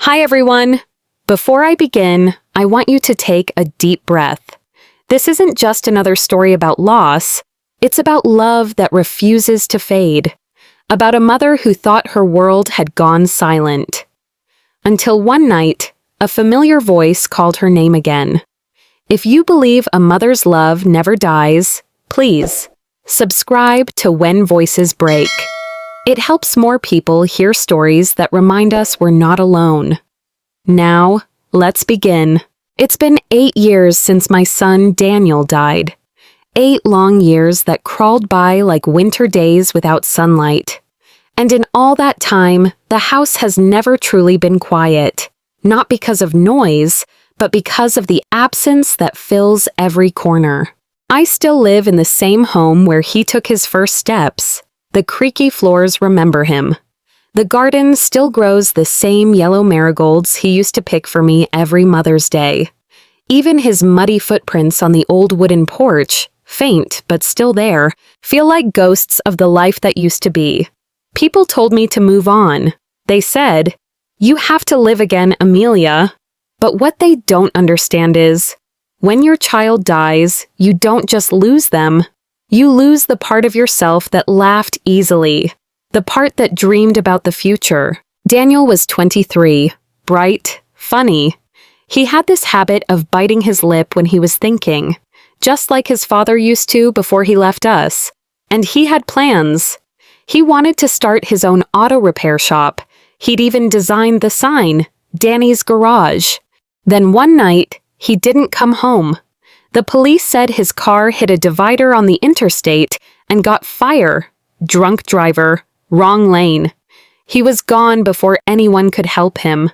Hi, everyone. Before I begin, I want you to take a deep breath. This isn't just another story about loss. It's about love that refuses to fade. About a mother who thought her world had gone silent. Until one night, a familiar voice called her name again. If you believe a mother's love never dies, please subscribe to When Voices Break. It helps more people hear stories that remind us we're not alone. Now, let's begin. It's been 8 years since my son Daniel died. 8 long years that crawled by like winter days without sunlight. And in all that time, the house has never truly been quiet. Not because of noise, but because of the absence that fills every corner. I still live in the same home where he took his first steps. The creaky floors remember him. The garden still grows the same yellow marigolds he used to pick for me every Mother's Day. Even his muddy footprints on the old wooden porch, faint but still there, feel like ghosts of the life that used to be. People told me to move on. They said, "You have to live again, Amelia." But what they don't understand is, when your child dies, you don't just lose them. You lose the part of yourself that laughed easily, the part that dreamed about the future. Daniel was 23, bright, funny. He had this habit of biting his lip when he was thinking, just like his father used to before he left us. And he had plans. He wanted to start his own auto repair shop. He'd even designed the sign, Danny's Garage. Then one night, he didn't come home. The police said his car hit a divider on the interstate and got fire. Drunk driver, wrong lane. He was gone before anyone could help him.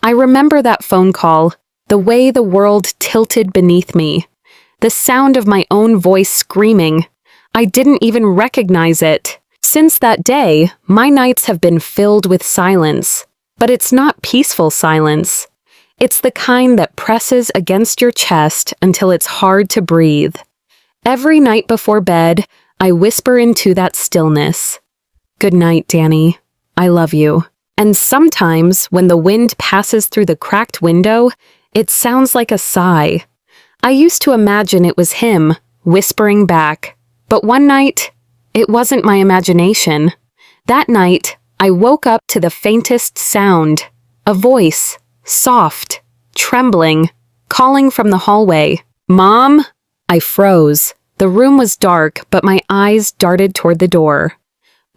I remember that phone call, the way the world tilted beneath me. The sound of my own voice screaming. I didn't even recognize it. Since that day, my nights have been filled with silence. But it's not peaceful silence. It's the kind that presses against your chest until it's hard to breathe. Every night before bed, I whisper into that stillness. "Good night, Danny. I love you." And sometimes, when the wind passes through the cracked window, it sounds like a sigh. I used to imagine it was him, whispering back. But one night, it wasn't my imagination. That night, I woke up to the faintest sound. A voice. Soft, trembling, calling from the hallway. "Mom?" I froze. The room was dark, but my eyes darted toward the door.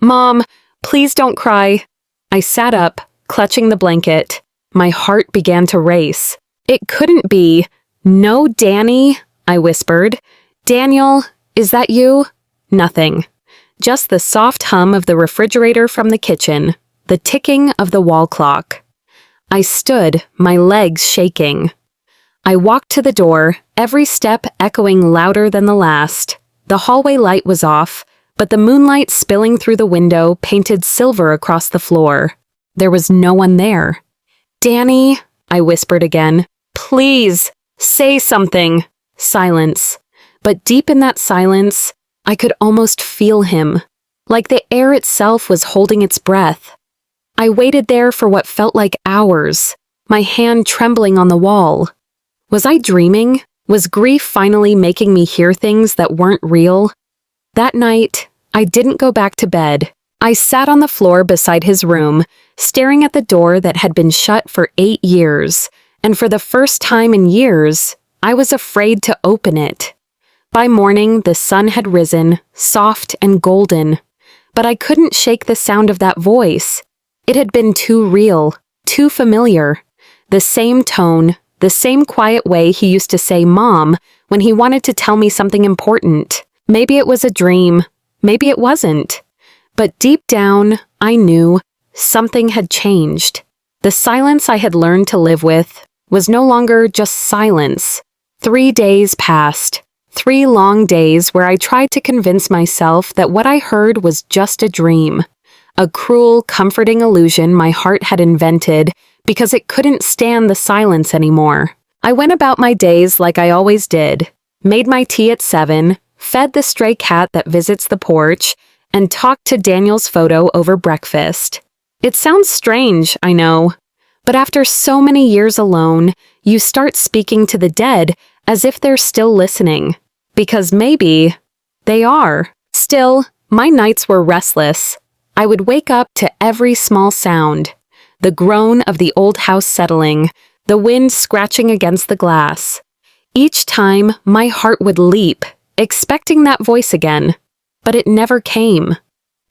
"Mom, please don't cry." I sat up, clutching the blanket. My heart began to race. It couldn't be. "No, Danny," I whispered. "Daniel, is that you?" Nothing. Just the soft hum of the refrigerator from the kitchen, the ticking of the wall clock. I stood, my legs shaking. I walked to the door, every step echoing louder than the last. The hallway light was off, but the moonlight spilling through the window painted silver across the floor. There was no one there. "Danny," I whispered again. "Please, say something." Silence. But deep in that silence, I could almost feel him, like the air itself was holding its breath. I waited there for what felt like hours, my hand trembling on the wall. Was I dreaming? Was grief finally making me hear things that weren't real? That night, I didn't go back to bed. I sat on the floor beside his room, staring at the door that had been shut for 8 years, and for the first time in years, I was afraid to open it. By morning, the sun had risen, soft and golden, but I couldn't shake the sound of that voice. It had been too real, too familiar. The same tone, the same quiet way he used to say "Mom" when he wanted to tell me something important. Maybe it was a dream, maybe it wasn't. But deep down, I knew something had changed. The silence I had learned to live with was no longer just silence. 3 days passed. 3 long days where I tried to convince myself that what I heard was just a dream. A cruel, comforting illusion my heart had invented because it couldn't stand the silence anymore. I went about my days like I always did, made my tea at 7, fed the stray cat that visits the porch, and talked to Daniel's photo over breakfast. It sounds strange, I know, But after so many years alone, you start speaking to the dead as if they're still listening. Because maybe they are. Still, my nights were restless. I would wake up to every small sound. The groan of the old house settling, the wind scratching against the glass. Each time, my heart would leap, expecting that voice again. But it never came.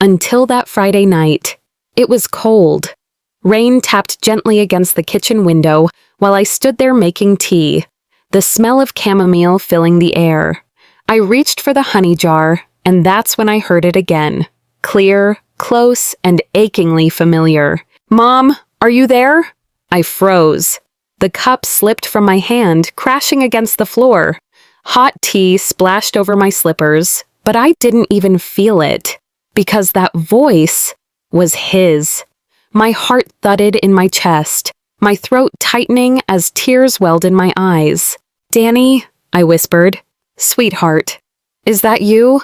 Until that Friday night. It was cold. Rain tapped gently against the kitchen window while I stood there making tea, the smell of chamomile filling the air. I reached for the honey jar, and that's when I heard it again. Clear, close, and achingly familiar. "Mom, are you there?" I froze. The cup slipped from my hand, crashing against the floor. Hot tea splashed over my slippers, but I didn't even feel it, because that voice was his. My heart thudded in my chest, my throat tightening as tears welled in my eyes. "Danny," I whispered. "Sweetheart, is that you?"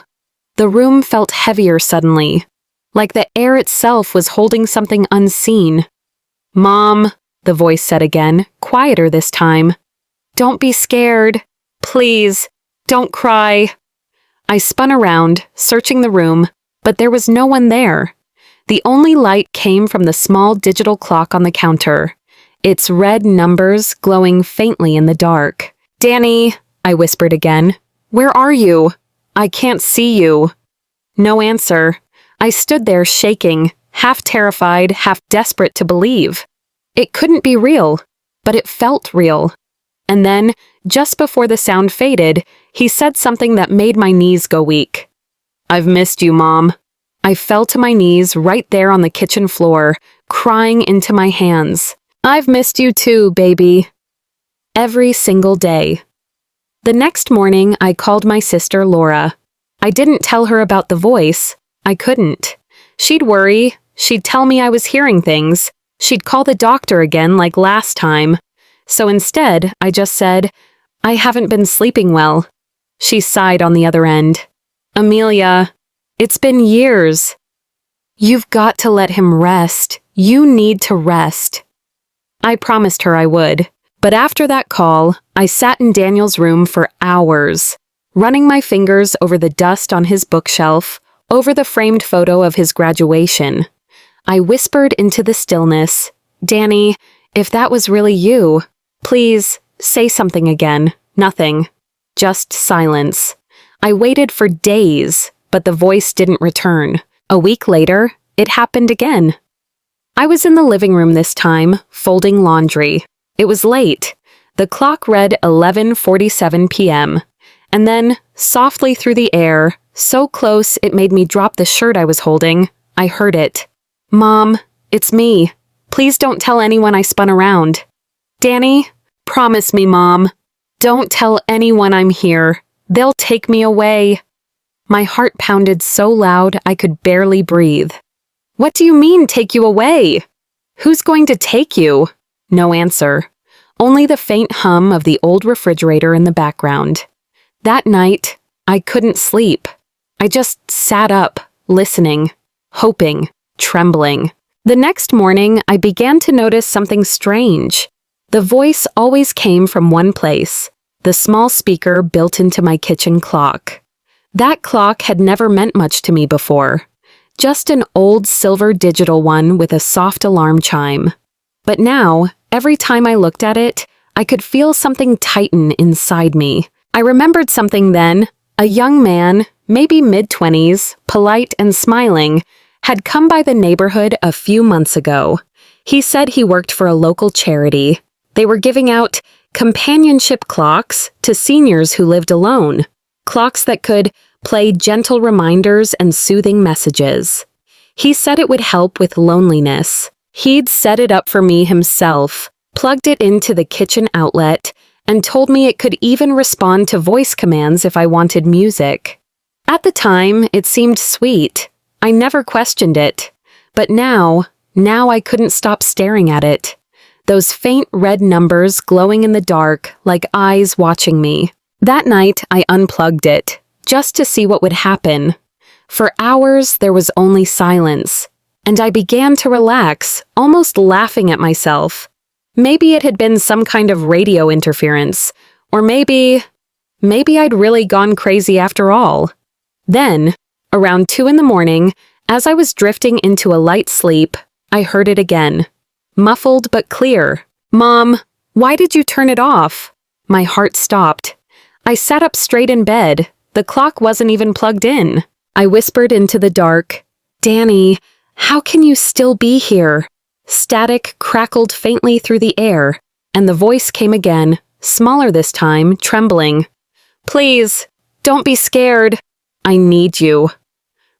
The room felt heavier suddenly, like the air itself was holding something unseen. "Mom," the voice said again, quieter this time. "Don't be scared. Please, don't cry." I spun around, searching the room, but there was no one there. The only light came from the small digital clock on the counter, its red numbers glowing faintly in the dark. "Danny," I whispered again. "Where are you? I can't see you." No answer. I stood there shaking, half terrified, half desperate to believe. It couldn't be real, but it felt real. And then, just before the sound faded, he said something that made my knees go weak. "I've missed you, Mom." I fell to my knees right there on the kitchen floor, crying into my hands. "I've missed you too, baby." Every single day. The next morning, I called my sister Laura. I didn't tell her about the voice. I couldn't. She'd worry. She'd tell me I was hearing things. She'd call the doctor again like last time. So instead, I just said, "I haven't been sleeping well." She sighed on the other end. "Amelia, it's been years. You've got to let him rest. You need to rest." I promised her I would. But after that call, I sat in Daniel's room for hours, running my fingers over the dust on his bookshelf, over the framed photo of his graduation. I whispered into the stillness, "Danny, if that was really you, please, say something again." Nothing. Just silence. I waited for days, but the voice didn't return. A week later, it happened again. I was in the living room this time, folding laundry. It was late. The clock read 11:47 p.m. And then, softly through the air, so close it made me drop the shirt I was holding, I heard it. "Mom, it's me. Please don't tell anyone I spun around." "Danny, promise me, Mom. Don't tell anyone I'm here. They'll take me away." My heart pounded so loud I could barely breathe. "What do you mean, take you away? Who's going to take you?" No answer. Only the faint hum of the old refrigerator in the background. That night, I couldn't sleep. I just sat up, listening, hoping, trembling. The next morning, I began to notice something strange. The voice always came from one place, the small speaker built into my kitchen clock. That clock had never meant much to me before. Just an old silver digital one with a soft alarm chime. But now, every time I looked at it, I could feel something tighten inside me. I remembered something then. A young man, maybe mid-20s, polite and smiling, had come by the neighborhood a few months ago. He said he worked for a local charity. They were giving out companionship clocks to seniors who lived alone. Clocks that could play gentle reminders and soothing messages. He said it would help with loneliness. He'd set it up for me himself, plugged it into the kitchen outlet, and told me it could even respond to voice commands if I wanted music. At the time, it seemed sweet. I never questioned it. But now I couldn't stop staring at it. Those faint red numbers glowing in the dark like eyes watching me. That night, I unplugged it, just to see what would happen. For hours, there was only silence, and I began to relax, almost laughing at myself. Maybe it had been some kind of radio interference. Or maybe I'd really gone crazy after all. Then, around 2 in the morning, as I was drifting into a light sleep, I heard it again. Muffled but clear. "Mom, why did you turn it off?" My heart stopped. I sat up straight in bed. The clock wasn't even plugged in. I whispered into the dark, "Danny, how can you still be here?" Static crackled faintly through the air, and the voice came again, smaller this time, trembling. "Please, don't be scared. I need you."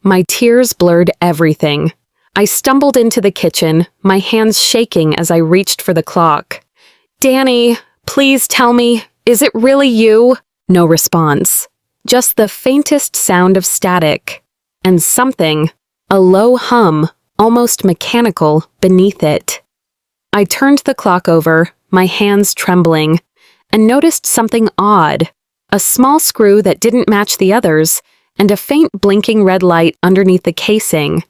My tears blurred everything. I stumbled into the kitchen, my hands shaking as I reached for the clock. "Danny, please tell me, is it really you?" No response. Just the faintest sound of static. And something, a low hum, almost mechanical, beneath it. I turned the clock over, my hands trembling, and noticed something odd. A small screw that didn't match the others, and a faint blinking red light underneath the casing.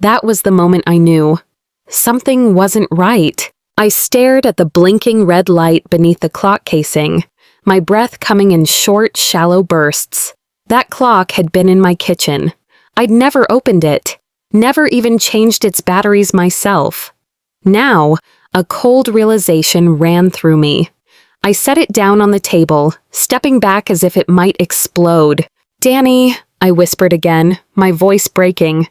That was the moment I knew. Something wasn't right. I stared at the blinking red light beneath the clock casing, my breath coming in short, shallow bursts. That clock had been in my kitchen. I'd never opened it, never even changed its batteries myself. Now, a cold realization ran through me. I set it down on the table, stepping back as if it might explode. "Danny," I whispered again, my voice breaking.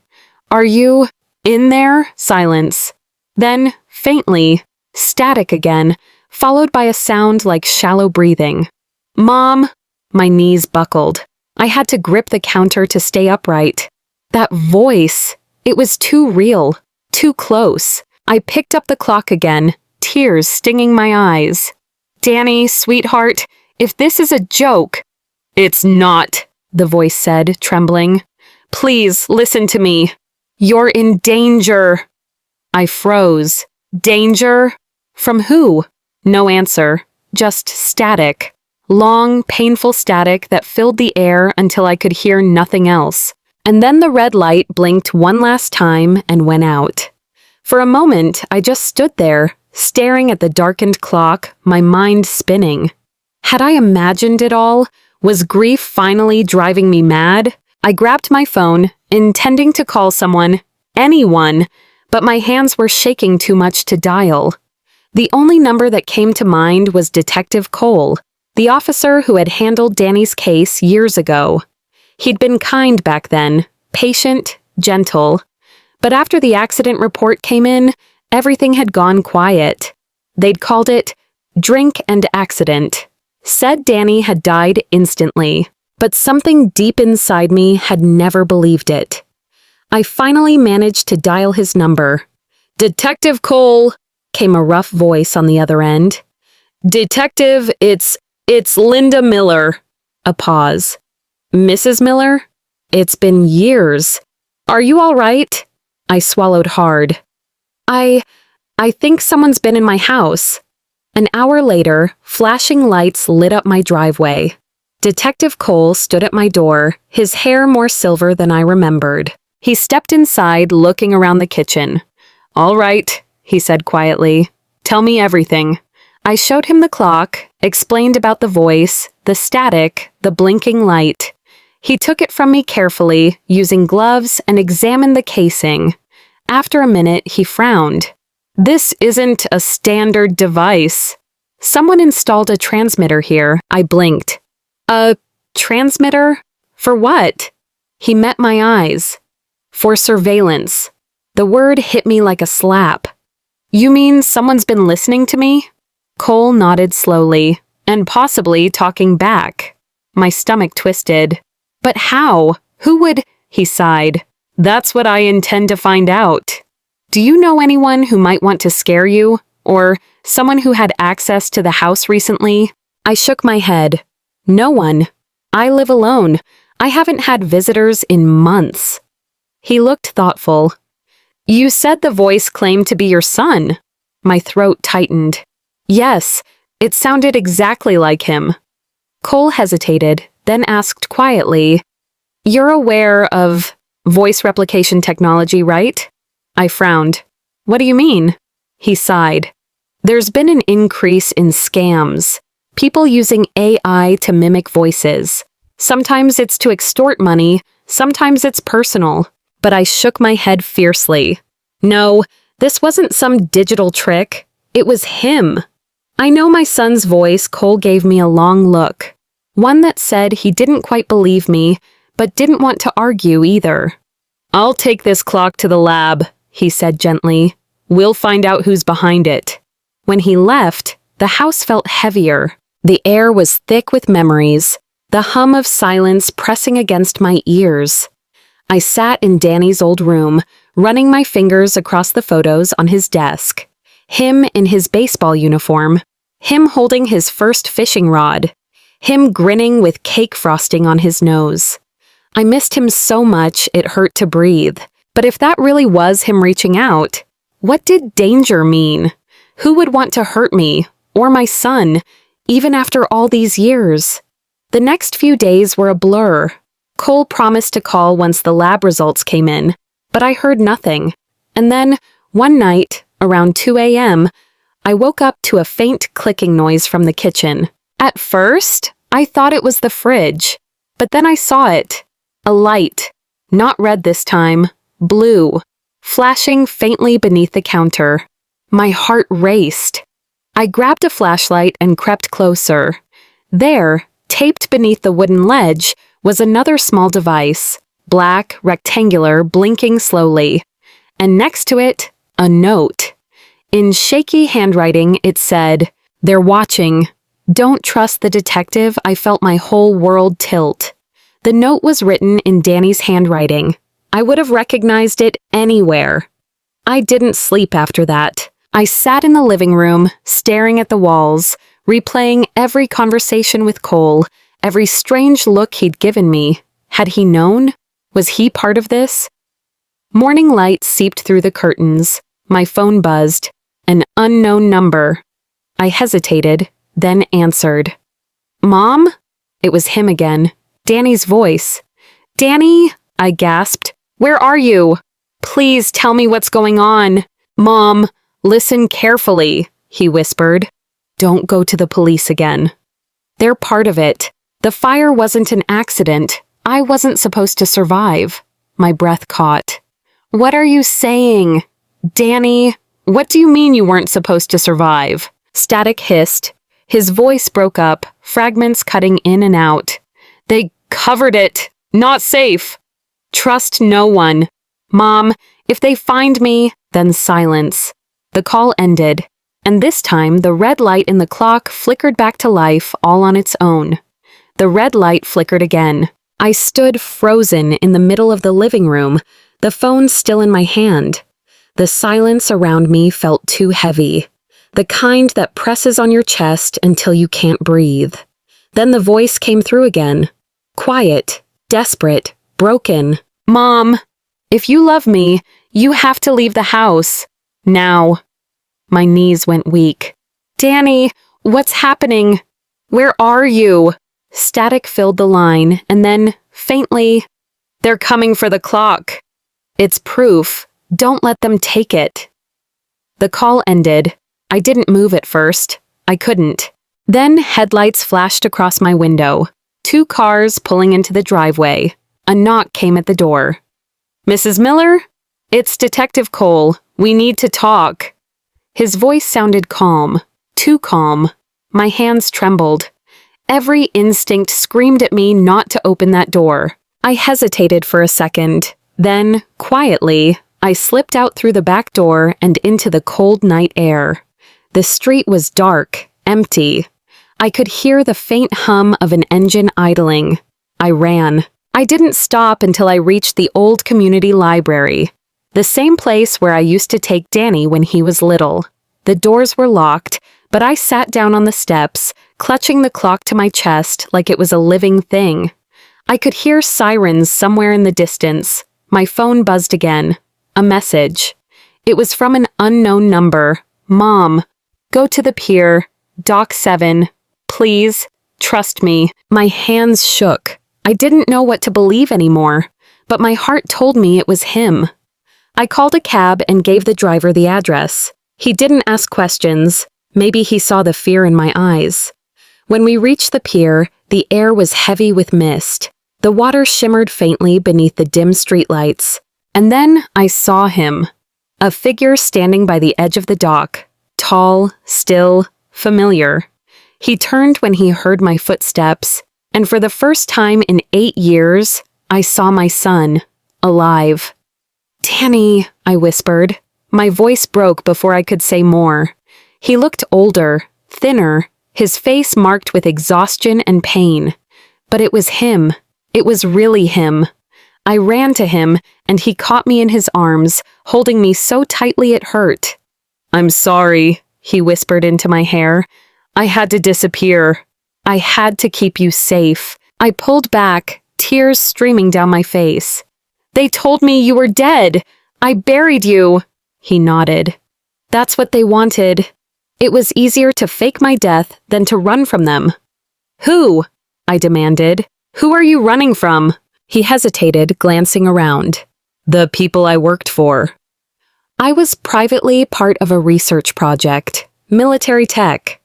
"Are you in there?" Silence. Then, faintly, static again, followed by a sound like shallow breathing. "Mom!" My knees buckled. I had to grip the counter to stay upright. That voice, it was too real, too close. I picked up the clock again, tears stinging my eyes. "Danny, sweetheart, if this is a joke—" "It's not," the voice said, trembling. "Please, listen to me. You're in danger." I froze. Danger? From who? No answer. Just static. Long, painful static that filled the air until I could hear nothing else. And then the red light blinked one last time and went out. For a moment, I just stood there, staring at the darkened clock, my mind spinning. Had I imagined it all? Was grief finally driving me mad? I grabbed my phone, intending to call someone, anyone, but my hands were shaking too much to dial. The only number that came to mind was Detective Cole, the officer who had handled Danny's case years ago. He'd been kind back then, patient, gentle. But after the accident report came in, everything had gone quiet. They'd called it drink and accident. Said Danny had died instantly, but something deep inside me had never believed it. I finally managed to dial his number. "Detective Cole," came a rough voice on the other end. "Detective, it's Linda Miller." A pause. "Mrs. Miller? It's been years. Are you all right?" I swallowed hard. I think someone's been in my house." An hour later, flashing lights lit up my driveway. Detective Cole stood at my door, his hair more silver than I remembered. He stepped inside, looking around the kitchen. "All right," he said quietly. "Tell me everything." I showed him the clock, explained about the voice, the static, the blinking light. He took it from me carefully, using gloves, and examined the casing. After a minute, he frowned. "This isn't a standard device. Someone installed a transmitter here." I blinked. "A transmitter? For what?" He met my eyes. "For surveillance." The word hit me like a slap. "You mean someone's been listening to me?" Cole nodded slowly, and possibly talking back. My stomach twisted. "But how? Who would—" He sighed. "That's what I intend to find out. Do you know anyone who might want to scare you? Or someone who had access to the house recently?" I shook my head. "No one. I live alone. I haven't had visitors in months." He looked thoughtful. "You said the voice claimed to be your son." My throat tightened. "Yes, it sounded exactly like him." Cole hesitated, then asked quietly, "You're aware of voice replication technology, right?" I frowned. "What do you mean?" He sighed. There's been an increase in scams. People using AI to mimic voices. Sometimes it's to extort money, sometimes it's personal. But I shook my head fiercely. No, this wasn't some digital trick. It was him. I know my son's voice. Cole gave me a long look. One that said he didn't quite believe me, but didn't want to argue either. "I'll take this clock to the lab," he said gently. "We'll find out who's behind it." When he left, the house felt heavier. The air was thick with memories, the hum of silence pressing against my ears. I sat in Danny's old room, running my fingers across the photos on his desk. Him in his baseball uniform, him holding his first fishing rod, him grinning with cake frosting on his nose. I missed him so much it hurt to breathe. But if that really was him reaching out, what did danger mean? Who would want to hurt me, or my son, even after all these years? The next few days were a blur. Cole promised to call once the lab results came in, but I heard nothing. And then, one night, around 2 a.m., I woke up to a faint clicking noise from the kitchen. At first, I thought it was the fridge, but then I saw it. A light, not red this time, blue, flashing faintly beneath the counter. My heart raced. I grabbed a flashlight and crept closer. There, taped beneath the wooden ledge, was another small device, black, rectangular, blinking slowly. And next to it, a note. In shaky handwriting, it said, "They're watching. Don't trust the detective." I felt my whole world tilt. The note was written in Danny's handwriting. I would have recognized it anywhere. I didn't sleep after that. I sat in the living room, staring at the walls, replaying every conversation with Cole, every strange look he'd given me. Had he known? Was he part of this? Morning light seeped through the curtains. My phone buzzed. An unknown number. I hesitated, then answered. "Mom?" It was him again. Danny's voice. "Danny?" I gasped. "Where are you? Please tell me what's going on." "Mom, listen carefully," he whispered. "Don't go to the police again. They're part of it. The fire wasn't an accident. I wasn't supposed to survive." My breath caught. "What are you saying? Danny, what do you mean you weren't supposed to survive?" Static hissed. His voice broke up, fragments cutting in and out. "They covered it. Not safe. Trust no one. Mom, if they find me..." Then silence. The call ended, and this time the red light in the clock flickered back to life all on its own. The red light flickered again. I stood frozen in the middle of the living room, the phone still in my hand. The silence around me felt too heavy, the kind that presses on your chest until you can't breathe. Then the voice came through again, quiet, desperate, broken. "Mom, if you love me, you have to leave the house. Now." My knees went weak. "Danny, what's happening? Where are you?" Static filled the line, and then, faintly, "They're coming for the clock." "It's proof. Don't let them take it." The call ended. I didn't move at first. I couldn't. Then headlights flashed across my window. 2 cars pulling into the driveway. A knock came at the door. "Mrs. Miller? It's Detective Cole. We need to talk." His voice sounded calm. Too calm. My hands trembled. Every instinct screamed at me not to open that door. I hesitated for a second. Then, quietly, I slipped out through the back door and into the cold night air. The street was dark, empty. I could hear the faint hum of an engine idling. I ran. I didn't stop until I reached the old community library, the same place where I used to take Danny when he was little. The doors were locked, but I sat down on the steps, clutching the clock to my chest like it was a living thing. I could hear sirens somewhere in the distance. My phone buzzed again. A message. It was from an unknown number. "Mom, go to the pier. Dock 7. Please, trust me." My hands shook. I didn't know what to believe anymore, but my heart told me it was him. I called a cab and gave the driver the address. He didn't ask questions. Maybe he saw the fear in my eyes. When we reached the pier, the air was heavy with mist. The water shimmered faintly beneath the dim streetlights. And then I saw him. A figure standing by the edge of the dock. Tall, still, familiar. He turned when he heard my footsteps, and for the first time in 8 years, I saw my son, alive. "Danny," I whispered. My voice broke before I could say more. He looked older, thinner, his face marked with exhaustion and pain. But it was him. It was really him. I ran to him, and he caught me in his arms, holding me so tightly it hurt. "I'm sorry," he whispered into my hair. "I had to disappear. I had to keep you safe." I pulled back, tears streaming down my face. "They told me you were dead. I buried you." He nodded. "That's what they wanted. It was easier to fake my death than to run from them." "Who?" I demanded. "Who are you running from?" He hesitated, glancing around. "The people I worked for." I was privately part of a research project, military tech.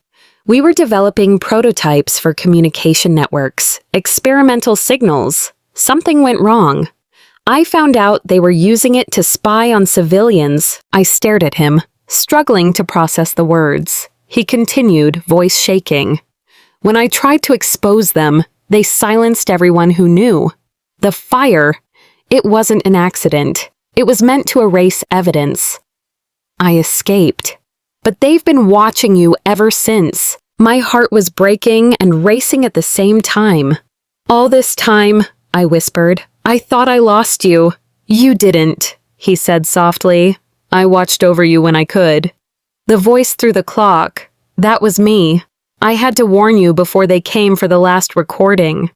We were developing prototypes for communication networks, experimental signals. Something went wrong. I found out they were using it to spy on civilians. I stared at him, struggling to process the words. He continued, voice shaking. "When I tried to expose them, they silenced everyone who knew. The fire, it wasn't an accident. It was meant to erase evidence. I escaped. But they've been watching you ever since." My heart was breaking and racing at the same time. "All this time," I whispered, "I thought I lost you." "You didn't," he said softly. "I watched over you when I could." The voice through the clock, that was me. "I had to warn you before they came for the last recording."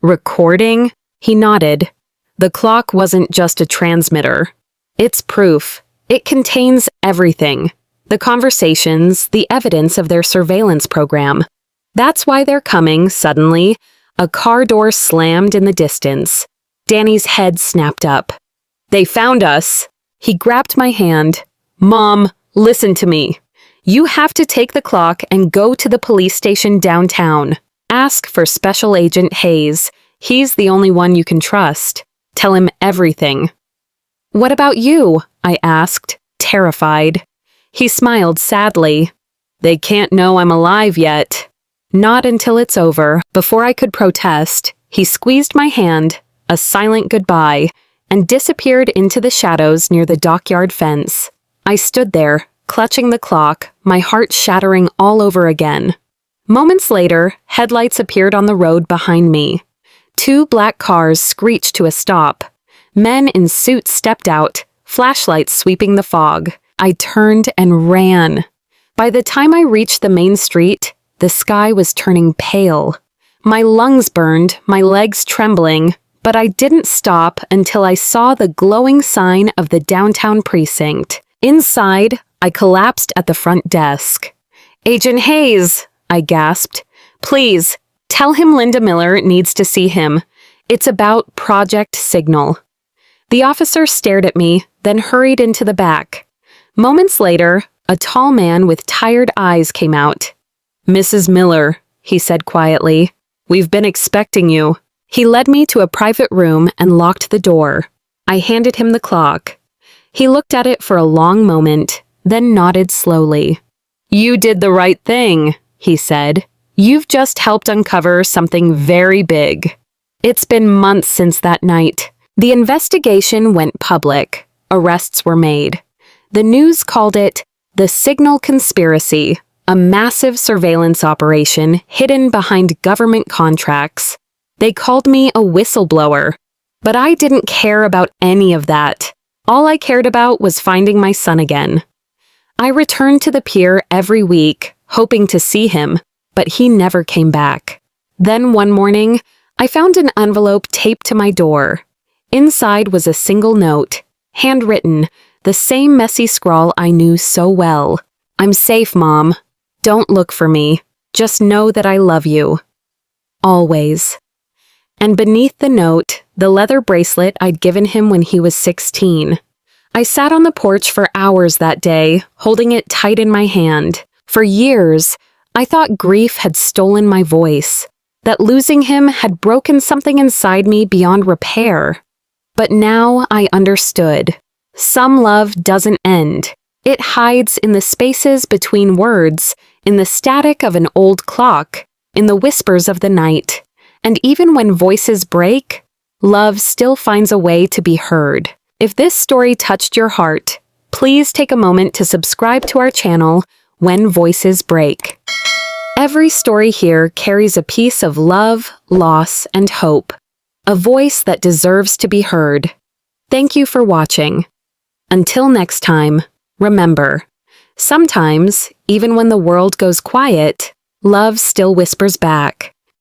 "Recording?" He nodded. "The clock wasn't just a transmitter. It's proof. It contains everything. The conversations, the evidence of their surveillance program. That's why they're coming, suddenly." A car door slammed in the distance. Danny's head snapped up. "They found us." He grabbed my hand. "Mom, listen to me. You have to take the clock and go to the police station downtown. Ask for Special Agent Hayes. He's the only one you can trust. Tell him everything." "What about you?" I asked, terrified. He smiled sadly. "They can't know I'm alive yet." "Not until it's over." Before I could protest, he squeezed my hand, a silent goodbye, and disappeared into the shadows near the dockyard fence. I stood there, clutching the clock, my heart shattering all over again. Moments later, headlights appeared on the road behind me. 2 black cars screeched to a stop. Men in suits stepped out, flashlights sweeping the fog. I turned and ran. By the time I reached the main street, the sky was turning pale. My lungs burned, my legs trembling, but I didn't stop until I saw the glowing sign of the downtown precinct. Inside, I collapsed at the front desk. "Agent Hayes," I gasped. "Please, tell him Linda Miller needs to see him. It's about Project Signal." The officer stared at me, then hurried into the back. Moments later, a tall man with tired eyes came out. "Mrs. Miller," he said quietly, "we've been expecting you." He led me to a private room and locked the door. I handed him the clock. He looked at it for a long moment, then nodded slowly. "You did the right thing," he said. "You've just helped uncover something very big." It's been months since that night. The investigation went public. Arrests were made. The news called it the Signal Conspiracy, a massive surveillance operation hidden behind government contracts. They called me a whistleblower. But I didn't care about any of that. All I cared about was finding my son again. I returned to the pier every week, hoping to see him, but he never came back. Then one morning, I found an envelope taped to my door. Inside was a single note, handwritten, the same messy scrawl I knew so well. "I'm safe, Mom. Don't look for me. Just know that I love you. Always." And beneath the note, the leather bracelet I'd given him when he was 16. I sat on the porch for hours that day, holding it tight in my hand, For years, I thought grief had stolen my voice, that losing him had broken something inside me beyond repair. But now I understood. Some love doesn't end. It hides in the spaces between words, in the static of an old clock, in the whispers of the night. And even when voices break, love still finds a way to be heard. If this story touched your heart, please take a moment to subscribe to our channel, When Voices Break. Every story here carries a piece of love, loss, and hope, a voice that deserves to be heard. Thank you for watching. Until next time, remember, sometimes, even when the world goes quiet, love still whispers back.